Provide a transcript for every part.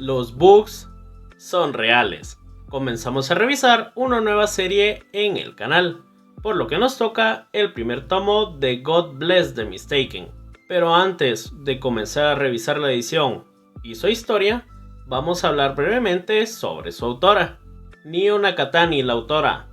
los bugs son reales. Comenzamos a revisar una nueva serie en el canal, por lo que nos toca el primer tomo de God Bless the Mistaken. Pero antes de comenzar a revisar la edición y su historia, vamos a hablar brevemente sobre su autora. Nio Nakatani, la autora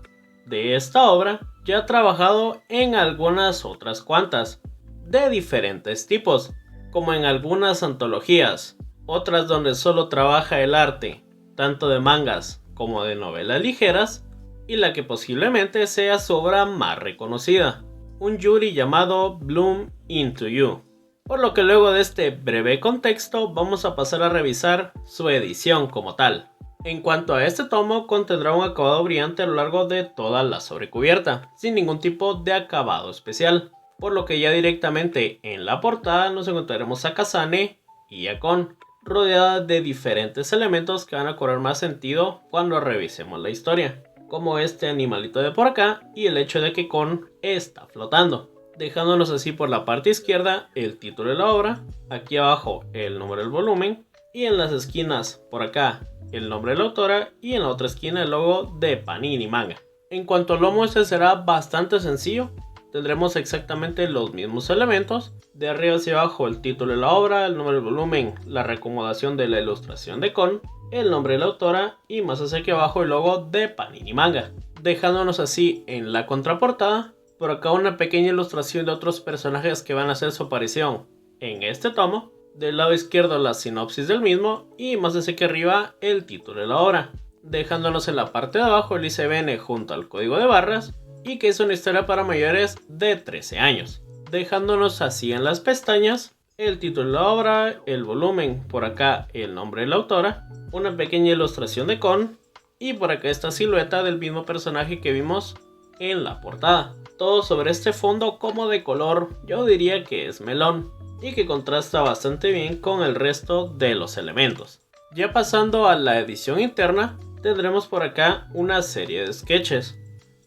de esta obra, ya ha trabajado en algunas otras cuantas, de diferentes tipos, como en algunas antologías, otras donde solo trabaja el arte, tanto de mangas como de novelas ligeras, y la que posiblemente sea su obra más reconocida, un yuri llamado Bloom Into You. Por lo que luego de este breve contexto vamos a pasar a revisar su edición como tal. En cuanto a este tomo, contendrá un acabado brillante a lo largo de toda la sobrecubierta, sin ningún tipo de acabado especial, por lo que ya directamente en la portada nos encontraremos a Kasane y a Kon, rodeada de diferentes elementos que van a cobrar más sentido cuando revisemos la historia, como este animalito de por acá y el hecho de que Kon está flotando, dejándonos así por la parte izquierda el título de la obra, aquí abajo el número del volumen y en las esquinas por acá el nombre de la autora y en la otra esquina el logo de Panini Manga. En cuanto al lomo, este será bastante sencillo. Tendremos exactamente los mismos elementos. De arriba hacia abajo el título de la obra, el número del volumen, la reacomodación de la ilustración de Kon, el nombre de la autora y más hacia aquí abajo el logo de Panini Manga. Dejándonos así en la contraportada, por acá una pequeña ilustración de otros personajes que van a hacer su aparición en este tomo. Del lado izquierdo la sinopsis del mismo y más hacia aquí arriba el título de la obra. Dejándonos en la parte de abajo el ISBN junto al código de barras y que es una historia para mayores de 13 años. Dejándonos así en las pestañas el título de la obra, el volumen, por acá el nombre de la autora, una pequeña ilustración de Kon y por acá esta silueta del mismo personaje que vimos en la portada. Todo sobre este fondo como de color, yo diría que es melón y que contrasta bastante bien con el resto de los elementos. Ya pasando a la edición interna, tendremos por acá una serie de sketches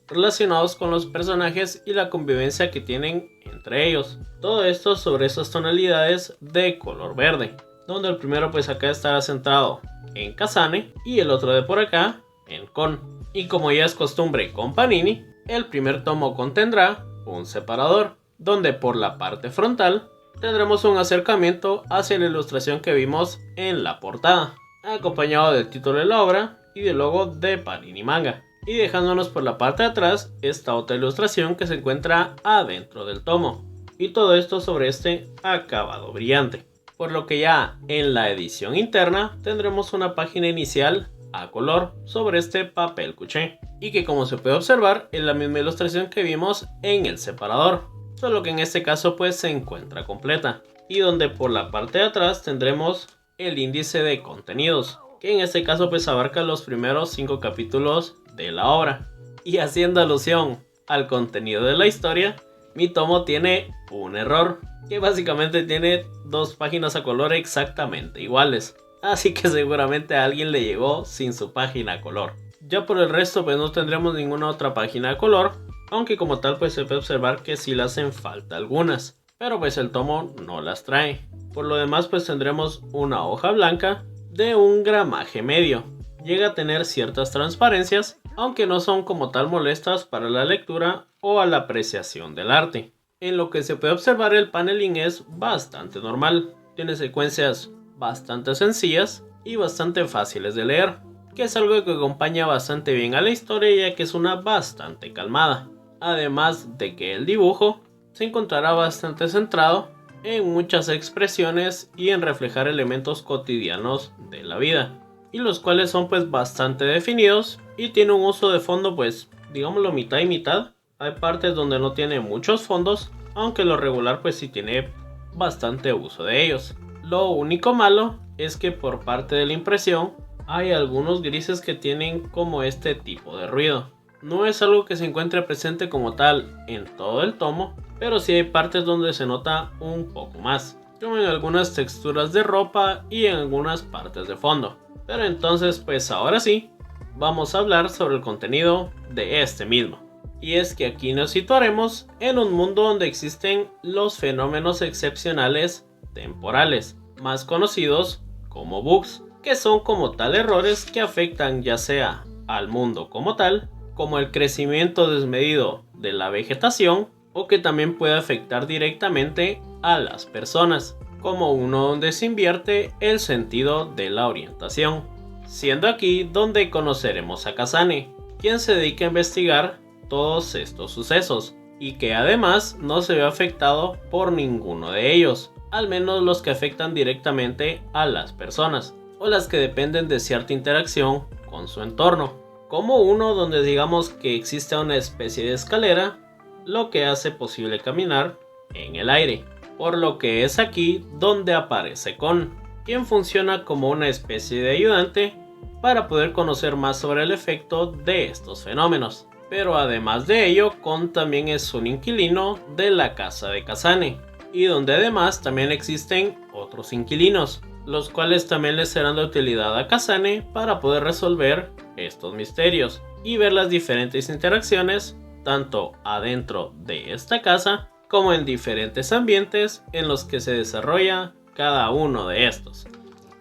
relacionados con los personajes y la convivencia que tienen entre ellos. Todo esto sobre estas tonalidades de color verde, donde el primero pues acá estará centrado en Kasane y el otro de por acá en Kon. Y como ya es costumbre con Panini, el primer tomo contendrá un separador, donde por la parte frontal tendremos un acercamiento hacia la ilustración que vimos en la portada, acompañado del título de la obra y del logo de Panini Manga, y dejándonos por la parte de atrás esta otra ilustración que se encuentra adentro del tomo, y todo esto sobre este acabado brillante. Por lo que ya en la edición interna tendremos una página inicial a color sobre este papel cuché, y que como se puede observar es la misma ilustración que vimos en el separador, solo que en este caso pues se encuentra completa, y donde por la parte de atrás tendremos el índice de contenidos, que en este caso pues abarca los primeros 5 capítulos de la obra. Y haciendo alusión al contenido de la historia, mi tomo tiene un error, que básicamente tiene 2 páginas a color exactamente iguales, así que seguramente a alguien le llegó sin su página a color. Ya por el resto pues no tendremos ninguna otra página a color, aunque como tal pues se puede observar que sí le hacen falta algunas, pero pues el tomo no las trae. Por lo demás pues tendremos una hoja blanca de un gramaje medio. Llega a tener ciertas transparencias, aunque no son como tal molestas para la lectura o a la apreciación del arte. En lo que se puede observar el paneling es bastante normal, tiene secuencias bastante sencillas y bastante fáciles de leer, que es algo que acompaña bastante bien a la historia ya que es una bastante calmada. Además de que el dibujo se encontrará bastante centrado en muchas expresiones y en reflejar elementos cotidianos de la vida, y los cuales son pues bastante definidos y tiene un uso de fondo pues digámoslo mitad y mitad. Hay partes donde no tiene muchos fondos, aunque lo regular pues sí tiene bastante uso de ellos. Lo único malo es que por parte de la impresión hay algunos grises que tienen como este tipo de ruido. No es algo que se encuentre presente como tal en todo el tomo, pero sí hay partes donde se nota un poco más, como en algunas texturas de ropa y en algunas partes de fondo. Pero entonces pues ahora sí, vamos a hablar sobre el contenido de este mismo. Y es que aquí nos situaremos en un mundo donde existen los fenómenos excepcionales temporales, más conocidos como bugs, que son como tal errores que afectan ya sea al mundo como tal, como el crecimiento desmedido de la vegetación, o que también puede afectar directamente a las personas, como uno donde se invierte el sentido de la orientación. Siendo aquí donde conoceremos a Kazane, quien se dedica a investigar todos estos sucesos, y que además no se ve afectado por ninguno de ellos, al menos los que afectan directamente a las personas, o las que dependen de cierta interacción con su entorno, como uno donde digamos que existe una especie de escalera, lo que hace posible caminar en el aire, por lo que es aquí donde aparece Kon, quien funciona como una especie de ayudante para poder conocer más sobre el efecto de estos fenómenos. Pero además de ello, Kon también es un inquilino de la casa de Kazane, y donde además también existen otros inquilinos, los cuales también les serán de utilidad a Kazane para poder resolver estos misterios y ver las diferentes interacciones tanto adentro de esta casa como en diferentes ambientes en los que se desarrolla cada uno de estos.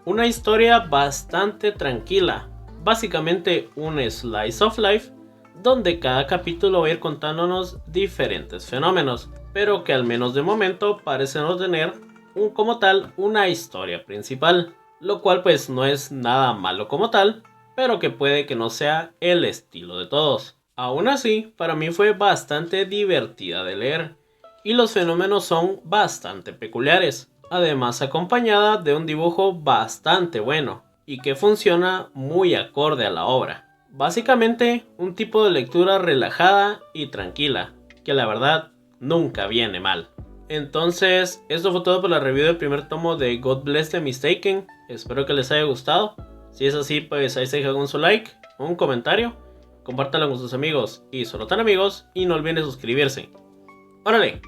Una historia bastante tranquila, básicamente un slice of life, donde cada capítulo va a ir contándonos diferentes fenómenos, pero que al menos de momento parecen no tener como tal una historia principal, lo cual pues no es nada malo como tal, pero que puede que no sea el estilo de todos. Aún así, para mí fue bastante divertida de leer, y los fenómenos son bastante peculiares, además acompañada de un dibujo bastante bueno, y que funciona muy acorde a la obra. Básicamente, un tipo de lectura relajada y tranquila, que la verdad nunca viene mal. Entonces, esto fue todo por la review del primer tomo de God Bless the Mistaken. Espero que les haya gustado. Si es así, pues ahí se dejan un su like, un comentario, compártanlo con sus amigos y solo tan amigos, y no olviden suscribirse. ¡Órale!